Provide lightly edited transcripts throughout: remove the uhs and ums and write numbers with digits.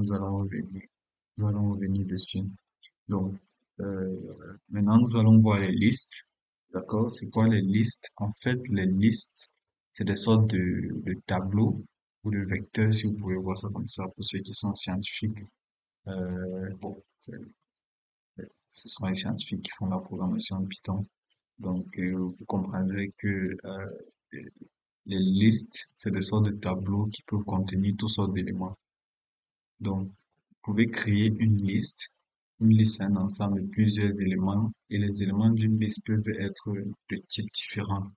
nous allons revenir, dessus. Donc, maintenant, nous allons voir les listes. D'accord? C'est quoi les listes? En fait, les listes, c'est des sortes de tableaux ou de vecteurs, si vous pouvez voir ça comme ça, pour ceux qui sont scientifiques. Bon, ce sont les scientifiques qui font la programmation en Python. Donc, vous comprendrez que les listes, c'est des sortes de tableaux qui peuvent contenir toutes sortes d'éléments. Donc, vous pouvez créer une liste. Une liste, c'est un ensemble de plusieurs éléments et les éléments d'une liste peuvent être de types différents.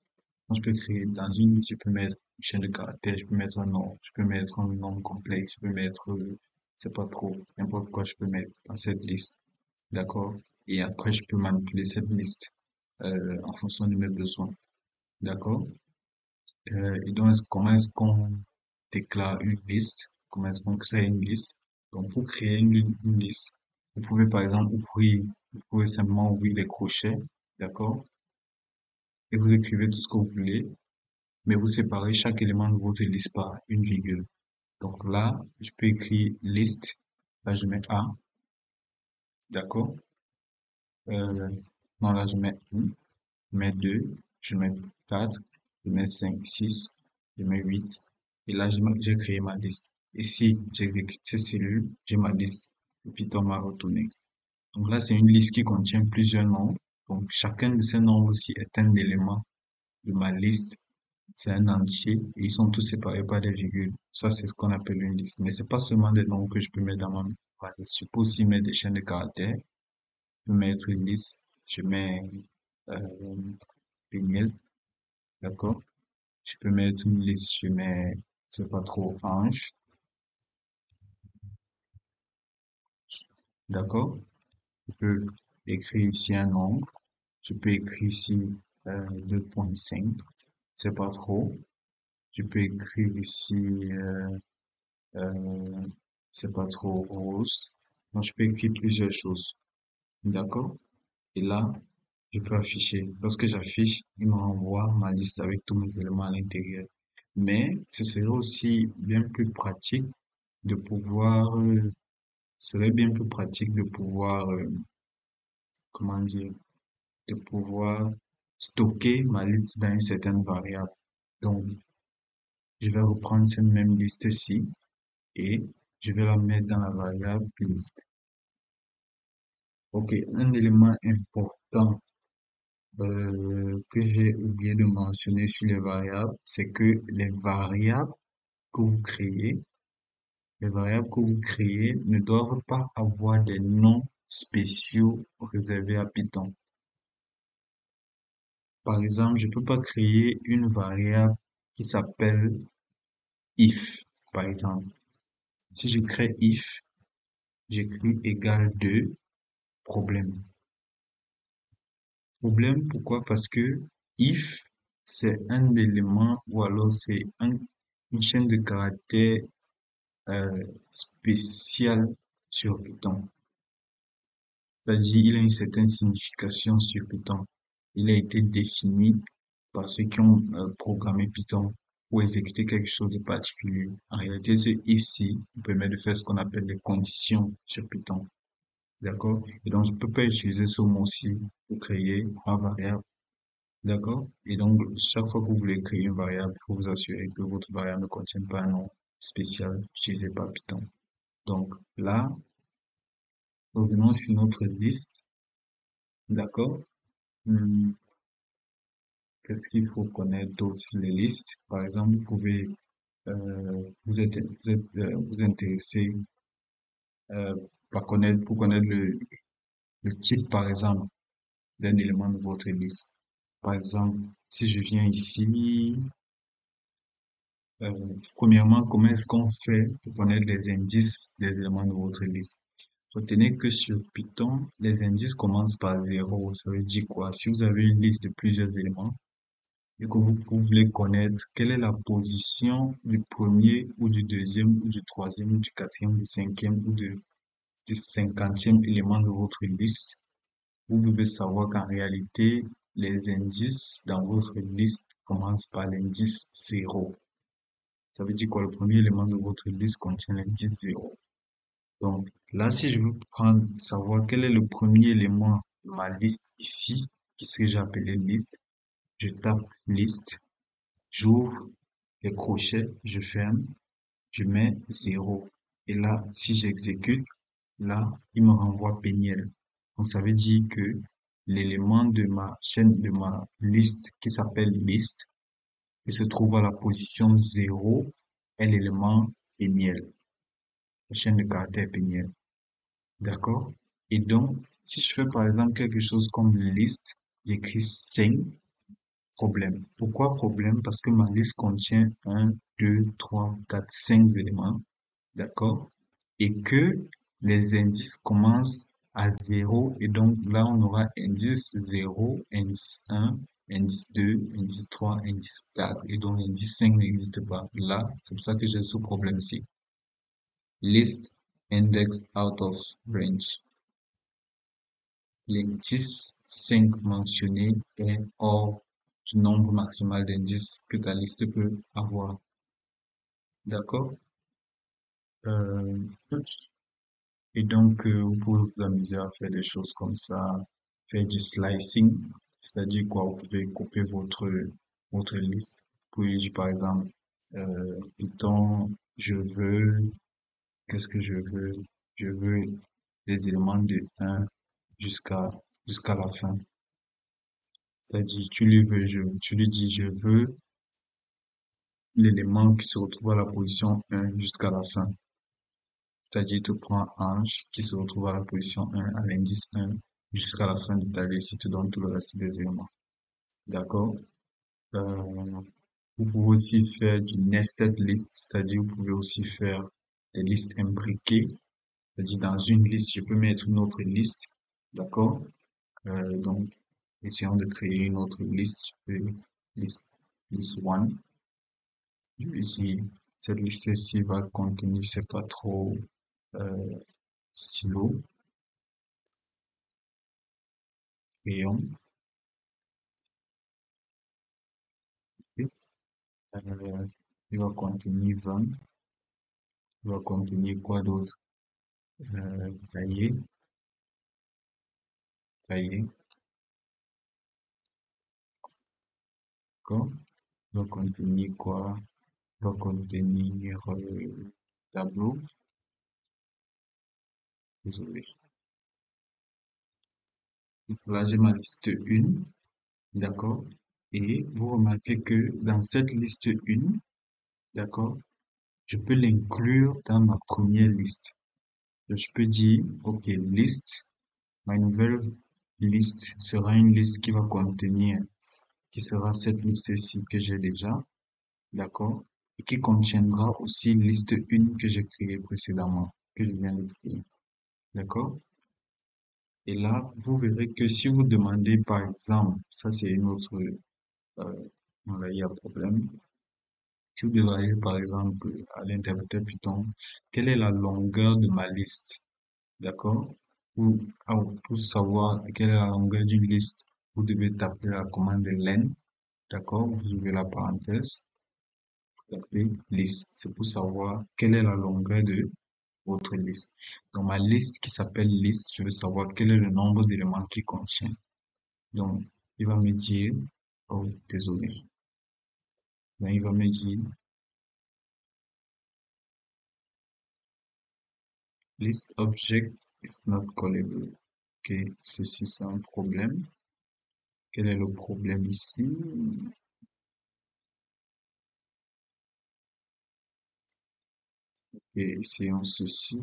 Donc, je peux créer dans une liste, je peux mettre une chaîne de caractères, je peux mettre un nom, je peux mettre un nom complexe, je peux mettre, c'est pas trop, n'importe quoi je peux mettre dans cette liste. D'accord? Et après, je peux manipuler cette liste en fonction de mes besoins. D'accord? Et donc, comment est-ce qu'on déclare une liste? Comment est-ce qu'on crée une liste? Donc, pour créer une liste, vous pouvez par exemple vous pouvez simplement ouvrir les crochets, d'accord? Et vous écrivez tout ce que vous voulez, mais vous séparez chaque élément de votre liste par une virgule. Donc là, je peux écrire liste, là je mets A, d'accord? Euh, non, là je mets 1, je mets 2, je mets 4, je mets 5, 6, je mets 8. Et là, j'ai créé ma liste. Et si j'exécute ces cellules, j'ai ma liste. Et Python m'a retourné. Donc là, c'est une liste qui contient plusieurs nombres. Donc chacun de ces nombres aussi est un élément de ma liste. C'est un entier et ils sont tous séparés par des virgules. Ça, c'est ce qu'on appelle une liste. Mais c'est pas seulement des nombres que je peux mettre dans ma liste. Je peux aussi mettre des chaînes de caractères. Je peux mettre une liste. Je mets une mail, d'accord? Je peux mettre une liste. Je mets, c'est pas trop, Ange, d'accord? Je peux écrire ici un nombre. Je peux écrire ici 2.5. C'est pas trop. Je peux écrire ici euh, c'est pas trop rose. Donc, je peux écrire plusieurs choses. D'accord? Et là, je peux afficher. Lorsque j'affiche, il m'envoie ma liste avec tous mes éléments à l'intérieur. Mais ce serait aussi bien plus pratique de pouvoir, serait bien plus pratique de pouvoir, comment dire, de pouvoir stocker ma liste dans une certaine variable. Donc, je vais reprendre cette même liste-ci et je vais la mettre dans la variable liste. Ok, un élément important que j'ai oublié de mentionner sur les variables, c'est que que vous créez, les variables que vous créez ne doivent pas avoir des noms spéciaux réservés à Python. Par exemple, je peux pas créer une variable qui s'appelle if, par exemple. Si je crée if, j'écris égal de problème. Problème, pourquoi? Parce que if, c'est un élément ou alors une chaîne de caractères spéciale sur Python. C'est-à-dire, il a une certaine signification sur Python. Il a été défini par ceux qui ont programmé Python pour exécuter quelque chose de particulier. En réalité, ce if-ci permet de faire ce qu'on appelle des conditions sur Python. D'accord? Et donc, je peux pas utiliser ce mot-ci pour créer ma variable. D'accord? Et donc, chaque fois que vous voulez créer une variable, il faut vous assurer que votre variable ne contient pas un nom spécial utilisé par Python. Donc, là, revenons sur notre liste. D'accord? Hmm, qu'est-ce qu'il faut connaître d'autre sur les listes? Par exemple, vous pouvez vous intéresser euh, pour connaître le type, par exemple, d'un élément de votre liste. Par exemple, si je viens ici, premièrement, comment est-ce qu'on fait pour connaître les indices des éléments de votre liste? Retenez que sur Python, les indices commencent par zéro. Ça veut dire quoi? Si vous avez une liste de plusieurs éléments et que vous voulez connaître quelle est la position du premier ou du deuxième ou du troisième ou du quatrième, du cinquième ou du cinquantième élément de votre liste, vous devez savoir qu'en réalité, les indices dans votre liste commencent par l'indice zéro. Ça veut dire quoi? Le premier élément de votre liste contient l'indice zéro. Donc là, si je veux prendre, savoir quel est le premier élément de ma liste ici, qui ce que j'ai appelé liste, je tape liste, j'ouvre les crochets, je ferme, je mets 0. Et là, si j'exécute, là, il me renvoie Peniel. Donc ça veut dire que l'élément de ma chaîne, de ma liste qui s'appelle liste, qui se trouve à la position 0, est l'élément Peniel, la chaîne de caractère Peniel. D'accord? Et donc, si je fais par exemple quelque chose comme liste, j'écris 5 problèmes. Pourquoi problème? Parce que ma liste contient un, 2, 3, 4, 5 éléments. D'accord? Et que les indices commencent à 0. Et donc là, on aura indice 0, indice 1, indice 2, indice 3, indice 4. Et donc l'indice 5 n'existe pas. Là, c'est pour ça que j'ai ce problème-ci. List index out of range. L'indice 5 mentionné est hors du nombre maximal d'indices que ta liste peut avoir. D'accord? Euh, et donc, vous pouvez vous amuser à faire des choses comme ça, faire du slicing, c'est-à-dire quoi, vous pouvez couper votre liste. Vous pouvez dire par exemple, Python, je veux, qu'est-ce que je veux? Je veux les éléments de 1 jusqu'à jusqu'à la fin. C'est-à-dire, tu lui dis, je veux l'élément qui se retrouve à la position 1 jusqu'à la fin. C'est-à-dire, tu prends Ange qui se retrouve à la position 1, à l'indice 1, jusqu'à la fin de ta liste, il te donne tout le reste des éléments. D'accord? Euh, vous pouvez aussi faire du nested list, c'est-à-dire, vous pouvez aussi faire des listes imbriquées. C'est-à-dire, dans une liste, je peux mettre une autre liste. D'accord? Donc, essayons de créer une autre liste. Je peux list, list 1. Ici, cette liste-ci va contenir, c'est pas trop, euh, stylo, crayon. Euh, il va contenir 20. Il va contenir quoi d'autre? Cahier, cahier, d'accord? Il va contenir quoi? Il va contenir tableau, désolé. Là, j'ai ma liste 1, d'accord? Et vous remarquez que dans cette liste 1, d'accord, je peux l'inclure dans ma première liste. Donc, je peux dire, OK, liste, ma nouvelle liste sera une liste qui va contenir, qui sera cette liste-ci que j'ai déjà, d'accord? Et qui contiendra aussi liste 1 que j'ai créée précédemment, que je viens de créer, d'accord? Et là, vous verrez que si vous demandez, par exemple, ça c'est une autre, voilà, il y a problème. Si vous demandez, par exemple, à l'interpréteur Python, quelle est la longueur de ma liste, d'accord? Pour, pour savoir quelle est la longueur d'une liste, vous devez taper la commande len, d'accord? Vous ouvrez la parenthèse, vous tapez liste. C'est pour savoir quelle est la longueur de votre liste. Dans ma liste qui s'appelle liste, je veux savoir quel est le nombre d'éléments qui contient. Donc, il va me dire, oh, désolé. Donc, il va me dire, list object is not callable. Ok, ceci c'est un problème. Quel est le problème ici? Et essayons ceci.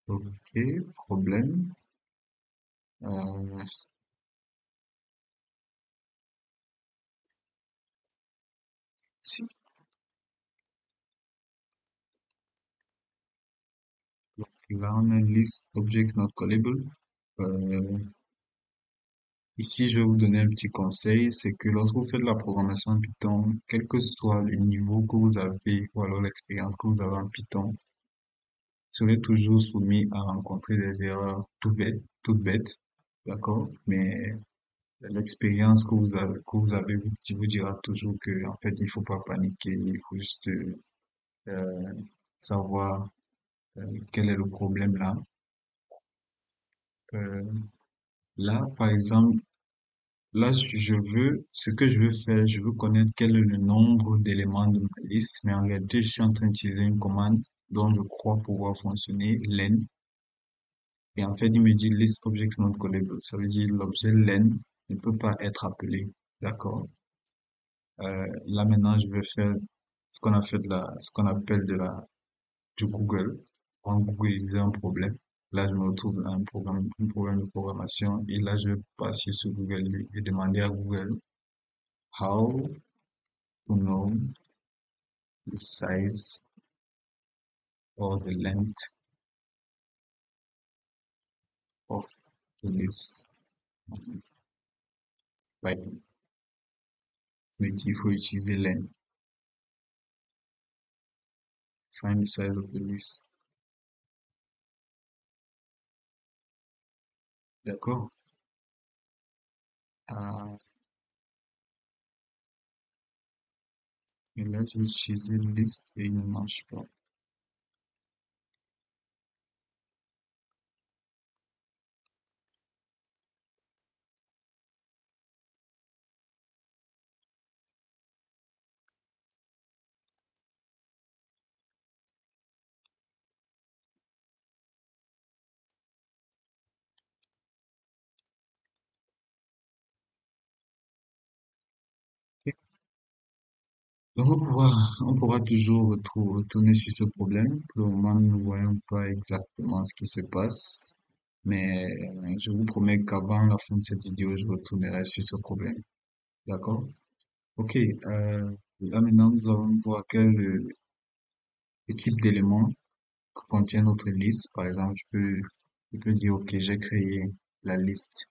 Ok, problème. Euh, si. Donc, là, on a list object not callable. Euh, Ici, je vais vous donner un petit conseil, c'est que lorsque vous faites de la programmation en Python, quel que soit le niveau que vous avez ou alors l'expérience que vous avez en Python, vous serez toujours soumis à rencontrer des erreurs toutes bêtes, d'accord? Mais l'expérience que vous avez vous dira toujours que, en fait, il faut pas paniquer, il faut juste euh, savoir quel est le problème là. Euh, Là, par exemple, là, ce que je veux faire, je veux connaître quel est le nombre d'éléments de ma liste, mais en réalité, je suis en train d'utiliser une commande dont je crois pouvoir fonctionner, len, et en fait, il me dit list object not callable. Ça veut dire l'objet len ne peut pas être appelé. D'accord? Là, maintenant, je vais faire ce qu'on appelle du Google. En Google, un problème. Là, je me retrouve à un problème de programmation, et là, je vais passer sur Google et demander à Google how to know the size or the length of the list. Python. Mais il faut utiliser len. Find the size of the list. D'accord? Ah, et là, je vais utiliser list et il ne marche pas. Donc, on pourra toujours retourner sur ce problème. Pour le moment, nous ne voyons pas exactement ce qui se passe, mais je vous promets qu'avant la fin de cette vidéo, je retournerai sur ce problème. D'accord? Ok, là maintenant, nous allons voir quel est le type d'éléments que contient notre liste. Par exemple, je peux dire, ok, j'ai créé la liste,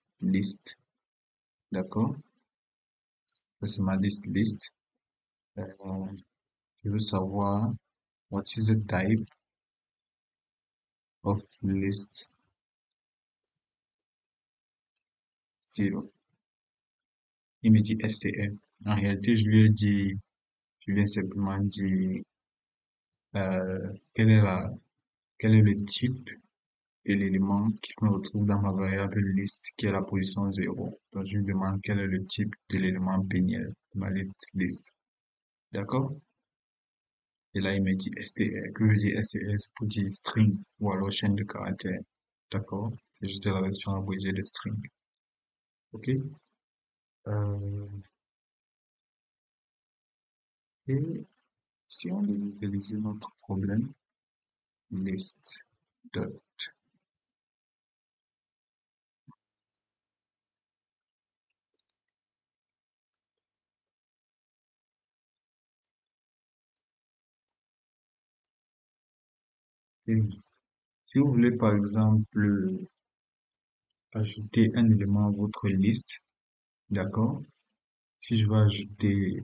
d'accord? Ça, c'est ma liste. Euh, je veux savoir what is the type of list zero. Il me dit STR. En réalité, je lui ai simplement dit, quelle est quel est le type et l'élément qui me retrouve dans ma variable liste qui est la position zéro. Donc, je lui demande quel est le type de l'élément bénière de ma liste. D'accord? Et là, il me dit str. Que veut dire str? C'est pour dire string ou alors chaîne de caractères. D'accord? C'est juste la version abrégée de string. OK? Euh, et si on veut visualiser notre problème, list dot. Et si vous voulez, par exemple, ajouter un élément à votre liste, d'accord? Si je veux ajouter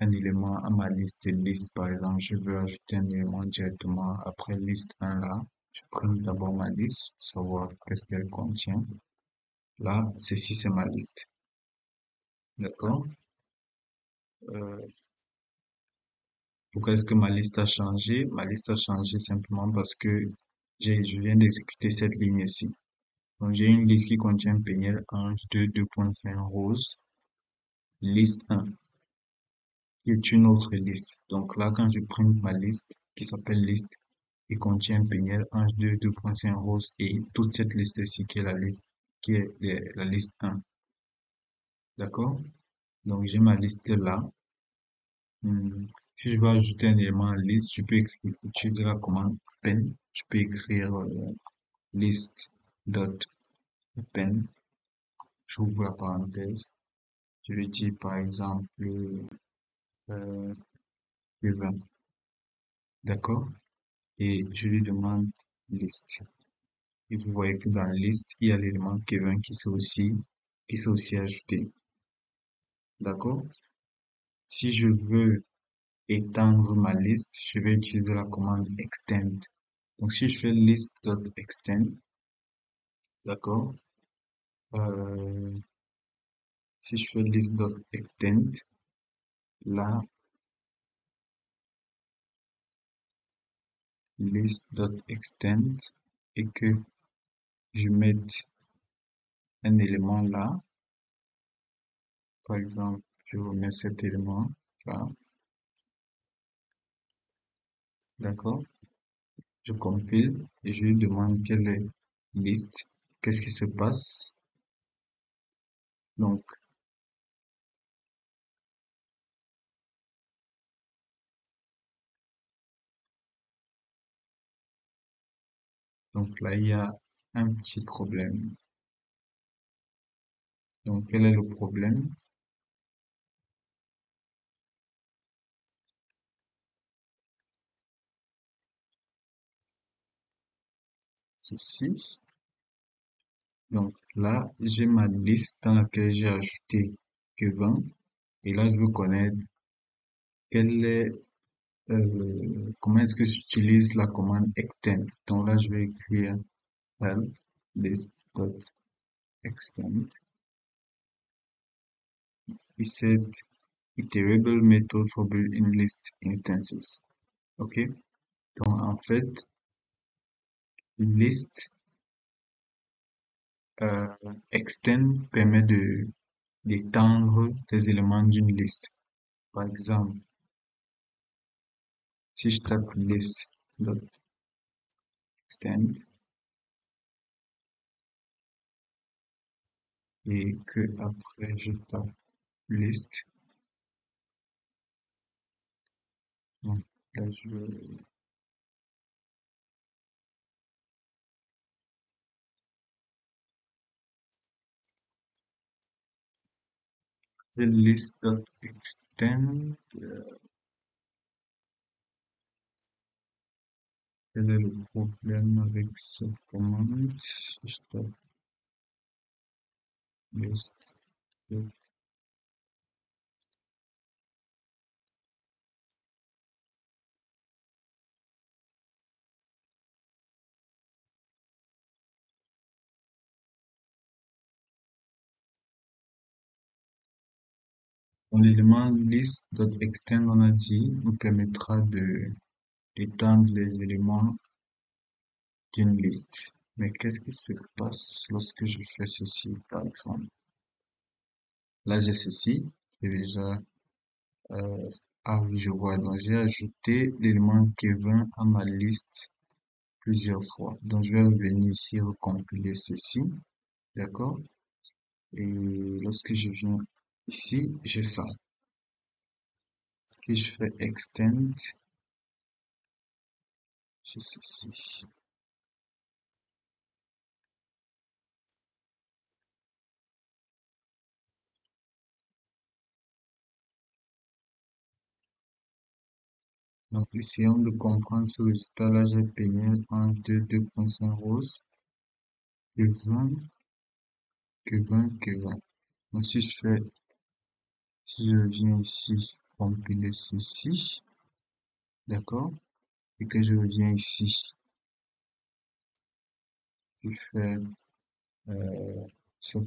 un élément à ma liste de listes, par exemple, je veux ajouter un élément directement après liste 1 là. Je prends d'abord ma liste, savoir qu'est-ce qu'elle contient. Là, ceci c'est ma liste. D'accord? Euh, Pourquoi est-ce que ma liste a changé? Ma liste a changé simplement parce que je viens d'exécuter cette ligne ici. Donc, j'ai une liste qui contient Peniel, Ange 2, 2.5 rose, liste 1, qui est une autre liste. Donc là, quand je prends ma liste, qui s'appelle liste, il contient Peniel, Ange 2, 2.5 rose et toute cette liste-ci qui est la liste, la liste 1. D'accord? Donc, j'ai ma liste là. Si je veux ajouter un élément à la liste, je peux utiliser la commande append. Je peux écrire list dot append. J'ouvre la parenthèse. Je lui dis par exemple euh, P20. D'accord? Et je lui demande list. Et vous voyez que dans la liste, il y a l'élément Kevin qui s'est aussi ajouté. D'accord? Si je veux étendre ma liste, je vais utiliser la commande extend. Donc, si je fais list.extend, d'accord? Euh, si je fais list.extend, là, list.extend et que je mette un élément là. Par exemple, je remets cet élément là. D'accord? Je compile et je lui demande quelle est liste. Qu'est-ce qui se passe? Donc, donc là, il y a un petit problème. Donc, quel est le problème? Ceci. Donc là, j'ai ma liste dans laquelle j'ai ajouté Kevin. Et là, je veux connaître quelle est, comment est-ce que j'utilise la commande extend. Donc là, je vais écrire help list.extend. It said iterable method for building list instances. OK? Donc en fait, list euh, extend permet de d'étendre les éléments d'une liste. Par exemple, si je tape list.extend et que après je tape list, donc là je vais list.extend, quel est le problème avec cette commande? Si je tape list, l'élément list.extend, on a dit, nous permettra de d'étendre les éléments d'une liste. Mais qu'est-ce qui se passe lorsque je fais ceci, par exemple? Là, j'ai ceci, et déjà, ah oui, je vois, donc j'ai ajouté l'élément Kevin à ma liste plusieurs fois. Donc, je vais revenir ici, recompiler ceci, d'accord? Et lorsque je viens ici, j'ai ça. Que je fais extend, j'ai ceci. Donc, essayons de comprendre ce résultat-là. J'ai peigné en 2,5 rose, Kevin, Kevin, Kevin. Donc, si je viens ici, compiler ceci, d'accord? Et que je reviens ici, je fais, ce